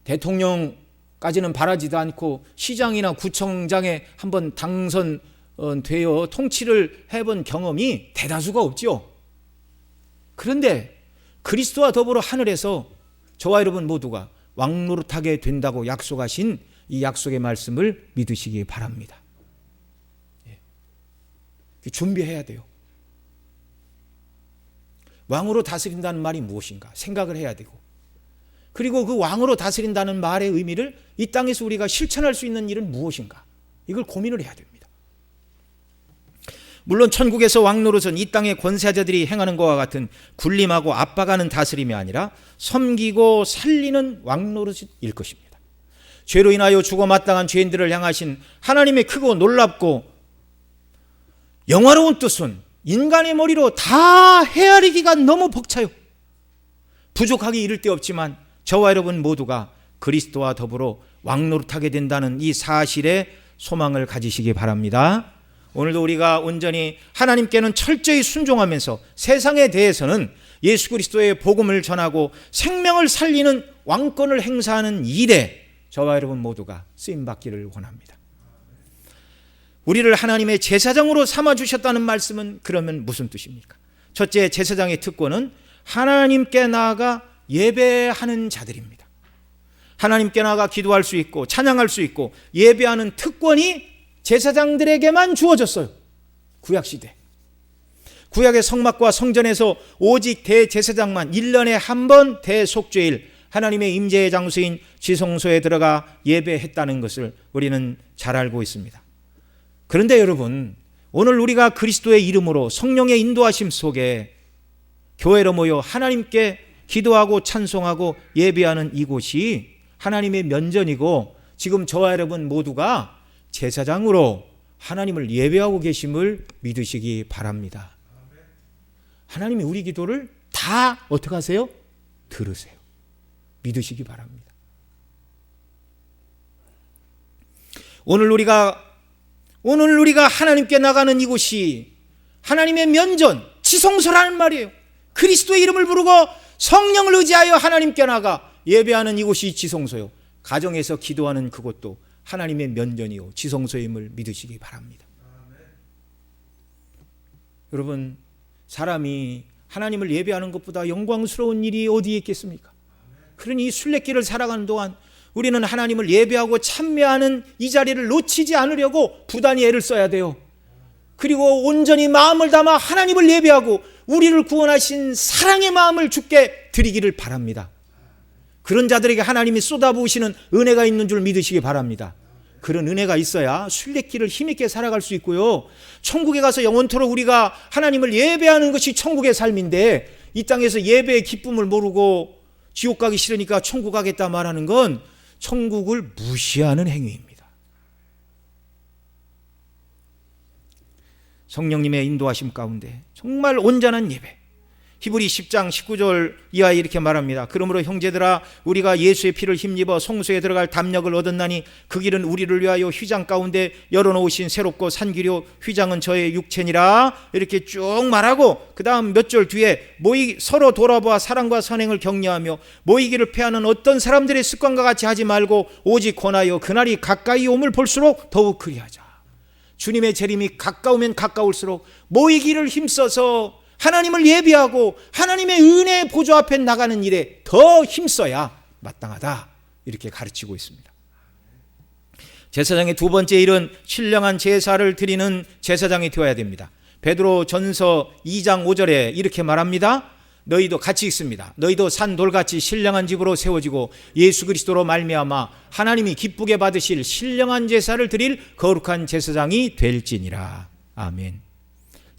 대통령까지는 바라지도 않고 시장이나 구청장에 한번 당선되어 통치를 해본 경험이 대다수가 없죠. 그런데 그리스도와 더불어 하늘에서 저와 여러분 모두가 왕노릇하게 된다고 약속하신 이 약속의 말씀을 믿으시기 바랍니다. 준비해야 돼요. 왕으로 다스린다는 말이 무엇인가 생각을 해야 되고, 그리고 그 왕으로 다스린다는 말의 의미를 이 땅에서 우리가 실천할 수 있는 일은 무엇인가, 이걸 고민을 해야 됩니다. 물론 천국에서 왕노릇은 이 땅의 권세자들이 행하는 것과 같은 군림하고 압박하는 다스림이 아니라 섬기고 살리는 왕노릇일 것입니다. 죄로 인하여 죽어 마땅한 죄인들을 향하신 하나님의 크고 놀랍고 영화로운 뜻은 인간의 머리로 다 헤아리기가 너무 벅차요. 부족하기 이를 데 없지만 저와 여러분 모두가 그리스도와 더불어 왕노릇하게 된다는 이 사실에 소망을 가지시기 바랍니다. 오늘도 우리가 온전히 하나님께는 철저히 순종하면서 세상에 대해서는 예수 그리스도의 복음을 전하고 생명을 살리는 왕권을 행사하는 일에 저와 여러분 모두가 쓰임받기를 원합니다. 우리를 하나님의 제사장으로 삼아주셨다는 말씀은 그러면 무슨 뜻입니까? 첫째, 제사장의 특권은 하나님께 나아가 예배하는 자들입니다. 하나님께 나아가 기도할 수 있고 찬양할 수 있고 예배하는 특권이 제사장들에게만 주어졌어요. 구약시대. 구약의 성막과 성전에서 오직 대제사장만 1년에 한 번 대속죄일 하나님의 임재의 장소인 지성소에 들어가 예배했다는 것을 우리는 잘 알고 있습니다. 그런데 여러분, 오늘 우리가 그리스도의 이름으로 성령의 인도하심 속에 교회로 모여 하나님께 기도하고 찬송하고 예배하는 이곳이 하나님의 면전이고, 지금 저와 여러분 모두가 제사장으로 하나님을 예배하고 계심을 믿으시기 바랍니다. 하나님이 우리 기도를 다 어떻게 하세요? 들으세요. 믿으시기 바랍니다. 오늘 우리가 하나님께 나가는 이곳이 하나님의 면전, 지성소라는 말이에요. 그리스도의 이름을 부르고 성령을 의지하여 하나님께 나가 예배하는 이곳이 지성소요. 가정에서 기도하는 그곳도 하나님의 면전이요 지성소임을 믿으시기 바랍니다. 여러분, 사람이 하나님을 예배하는 것보다 영광스러운 일이 어디에 있겠습니까? 그러니 이 순례길을 살아가는 동안 우리는 하나님을 예배하고 참여하는 이 자리를 놓치지 않으려고 부단히 애를 써야 돼요. 그리고 온전히 마음을 담아 하나님을 예배하고 우리를 구원하신 사랑의 마음을 주께 드리기를 바랍니다. 그런 자들에게 하나님이 쏟아부으시는 은혜가 있는 줄 믿으시기 바랍니다. 그런 은혜가 있어야 순례길을 힘있게 살아갈 수 있고요, 천국에 가서 영원토록 우리가 하나님을 예배하는 것이 천국의 삶인데, 이 땅에서 예배의 기쁨을 모르고 지옥 가기 싫으니까 천국 가겠다 말하는 건 천국을 무시하는 행위입니다. 성령님의 인도하심 가운데 정말 온전한 예배, 히브리 10장 19절 이하에 이렇게 말합니다. 그러므로 형제들아, 우리가 예수의 피를 힘입어 성소에 들어갈 담력을 얻었나니 그 길은 우리를 위하여 휘장 가운데 열어놓으신 새롭고 산 길이요 휘장은 저의 육체니라. 이렇게 쭉 말하고 그 다음 몇 절 뒤에 서로 돌아보아 사랑과 선행을 격려하며 모이기를 패하는 어떤 사람들의 습관과 같이 하지 말고 오직 권하여 그날이 가까이 옴을 볼수록 더욱 그리하자. 주님의 재림이 가까우면 가까울수록 모이기를 힘써서 하나님을 예배하고 하나님의 은혜의 보좌 앞에 나가는 일에 더 힘써야 마땅하다, 이렇게 가르치고 있습니다. 제사장의 두 번째 일은 신령한 제사를 드리는 제사장이 되어야 됩니다. 베드로 전서 2장 5절에 이렇게 말합니다. 너희도 같이 있습니다. 너희도 산 돌같이 신령한 집으로 세워지고 예수 그리스도로 말미암아 하나님이 기쁘게 받으실 신령한 제사를 드릴 거룩한 제사장이 될지니라. 아멘.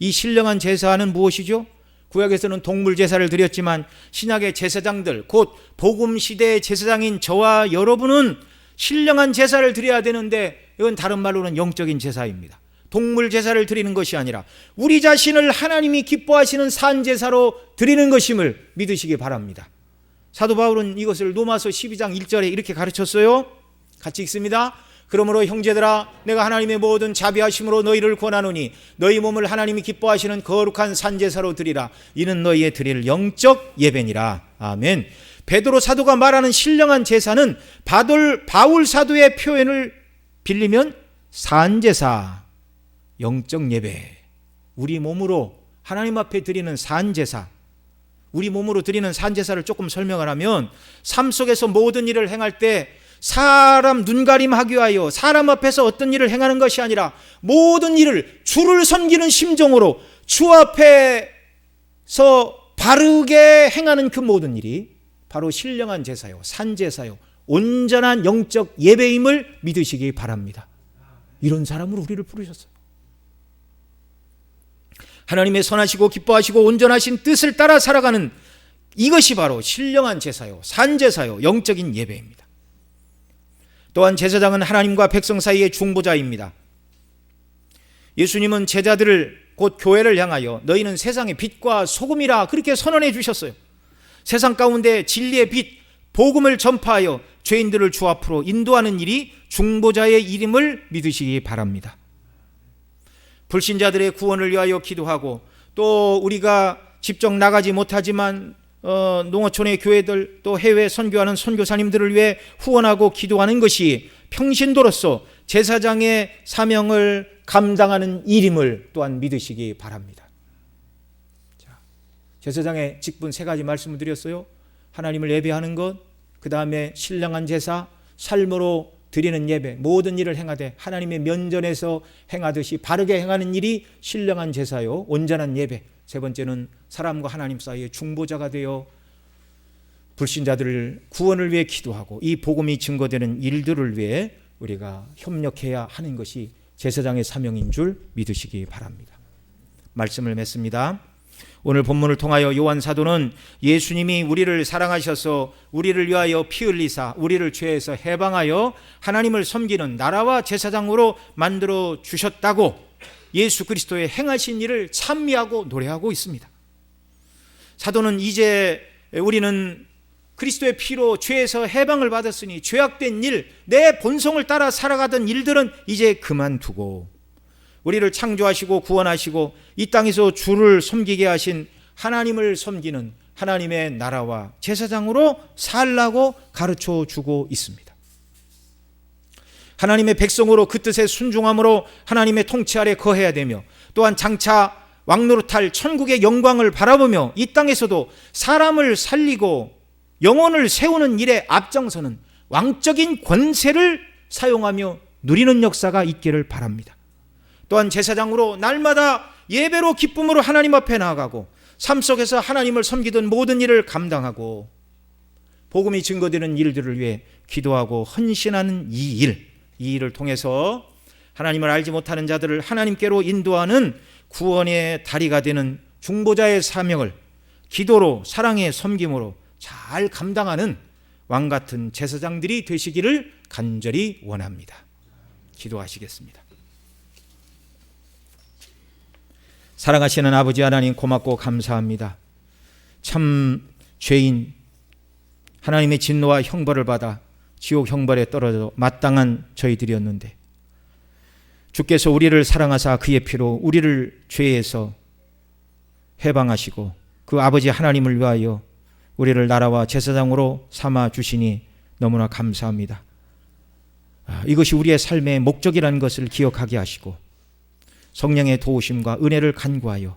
이 신령한 제사는 무엇이죠? 구약에서는 동물 제사를 드렸지만 신약의 제사장들, 곧 복음 시대의 제사장인 저와 여러분은 신령한 제사를 드려야 되는데, 이건 다른 말로는 영적인 제사입니다. 동물 제사를 드리는 것이 아니라 우리 자신을 하나님이 기뻐하시는 산 제사로 드리는 것임을 믿으시기 바랍니다. 사도 바울은 이것을 로마서 12장 1절에 이렇게 가르쳤어요. 같이 읽습니다. 그러므로 형제들아, 내가 하나님의 모든 자비하심으로 너희를 권하노니 너희 몸을 하나님이 기뻐하시는 거룩한 산제사로 드리라. 이는 너희의 드릴 영적 예배니라. 아멘. 베드로 사도가 말하는 신령한 제사는 바울 사도의 표현을 빌리면 산제사, 영적 예배, 우리 몸으로 하나님 앞에 드리는 산제사, 우리 몸으로 드리는 산제사를 조금 설명을 하면, 삶 속에서 모든 일을 행할 때 사람 눈가림하기 위하여 사람 앞에서 어떤 일을 행하는 것이 아니라 모든 일을 주를 섬기는 심정으로 주 앞에서 바르게 행하는 그 모든 일이 바로 신령한 제사요, 산제사요, 온전한 영적 예배임을 믿으시기 바랍니다. 이런 사람으로 우리를 부르셨어요. 하나님의 선하시고 기뻐하시고 온전하신 뜻을 따라 살아가는 이것이 바로 신령한 제사요, 산제사요, 영적인 예배입니다. 또한 제사장은 하나님과 백성 사이의 중보자입니다. 예수님은 제자들을, 곧 교회를 향하여 너희는 세상의 빛과 소금이라 그렇게 선언해 주셨어요. 세상 가운데 진리의 빛, 복음을 전파하여 죄인들을 주 앞으로 인도하는 일이 중보자의 일임을 믿으시기 바랍니다. 불신자들의 구원을 위하여 기도하고, 또 우리가 직접 나가지 못하지만 농어촌의 교회들, 또 해외 선교하는 선교사님들을 위해 후원하고 기도하는 것이 평신도로서 제사장의 사명을 감당하는 일임을 또한 믿으시기 바랍니다. 자, 제사장의 직분 세 가지 말씀을 드렸어요. 하나님을 예배하는 것, 그 다음에 신령한 제사, 삶으로 드리는 예배, 모든 일을 행하되 하나님의 면전에서 행하듯이 바르게 행하는 일이 신령한 제사요, 온전한 예배. 세 번째는 사람과 하나님 사이의 중보자가 되어 불신자들을 구원을 위해 기도하고 이 복음이 증거되는 일들을 위해 우리가 협력해야 하는 것이 제사장의 사명인 줄 믿으시기 바랍니다. 말씀을 맺습니다. 오늘 본문을 통하여 요한 사도는 예수님이 우리를 사랑하셔서 우리를 위하여 피 흘리사 우리를 죄에서 해방하여 하나님을 섬기는 나라와 제사장으로 만들어 주셨다고 예수 그리스도의 행하신 일을 찬미하고 노래하고 있습니다. 사도는 이제 우리는 그리스도의 피로 죄에서 해방을 받았으니 죄악된 일, 내 본성을 따라 살아가던 일들은 이제 그만두고 우리를 창조하시고 구원하시고 이 땅에서 주를 섬기게 하신 하나님을 섬기는 하나님의 나라와 제사장으로 살라고 가르쳐 주고 있습니다. 하나님의 백성으로 그 뜻에 순종함으로 하나님의 통치 아래 거해야 되며, 또한 장차 왕노릇할 천국의 영광을 바라보며 이 땅에서도 사람을 살리고 영혼을 세우는 일에 앞장서는 왕적인 권세를 사용하며 누리는 역사가 있기를 바랍니다. 또한 제사장으로 날마다 예배로 기쁨으로 하나님 앞에 나아가고 삶 속에서 하나님을 섬기던 모든 일을 감당하고 복음이 증거되는 일들을 위해 기도하고 헌신하는 이 일을 통해서 하나님을 알지 못하는 자들을 하나님께로 인도하는 구원의 다리가 되는 중보자의 사명을 기도로, 사랑의 섬김으로 잘 감당하는 왕같은 제사장들이 되시기를 간절히 원합니다. 기도하시겠습니다. 사랑하시는 아버지 하나님, 고맙고 감사합니다. 참 죄인, 하나님의 진노와 형벌을 받아 지옥 형벌에 떨어져 마땅한 저희들이었는데 주께서 우리를 사랑하사 그의 피로 우리를 죄에서 해방하시고 그 아버지 하나님을 위하여 우리를 나라와 제사장으로 삼아 주시니 너무나 감사합니다. 이것이 우리의 삶의 목적이라는 것을 기억하게 하시고 성령의 도우심과 은혜를 간구하여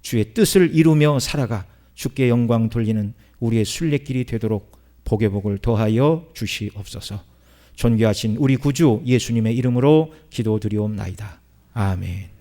주의 뜻을 이루며 살아가 주께 영광 돌리는 우리의 순례길이 되도록 복의 복을 더하여 주시옵소서. 존귀하신 우리 구주 예수님의 이름으로 기도드리옵나이다. 아멘.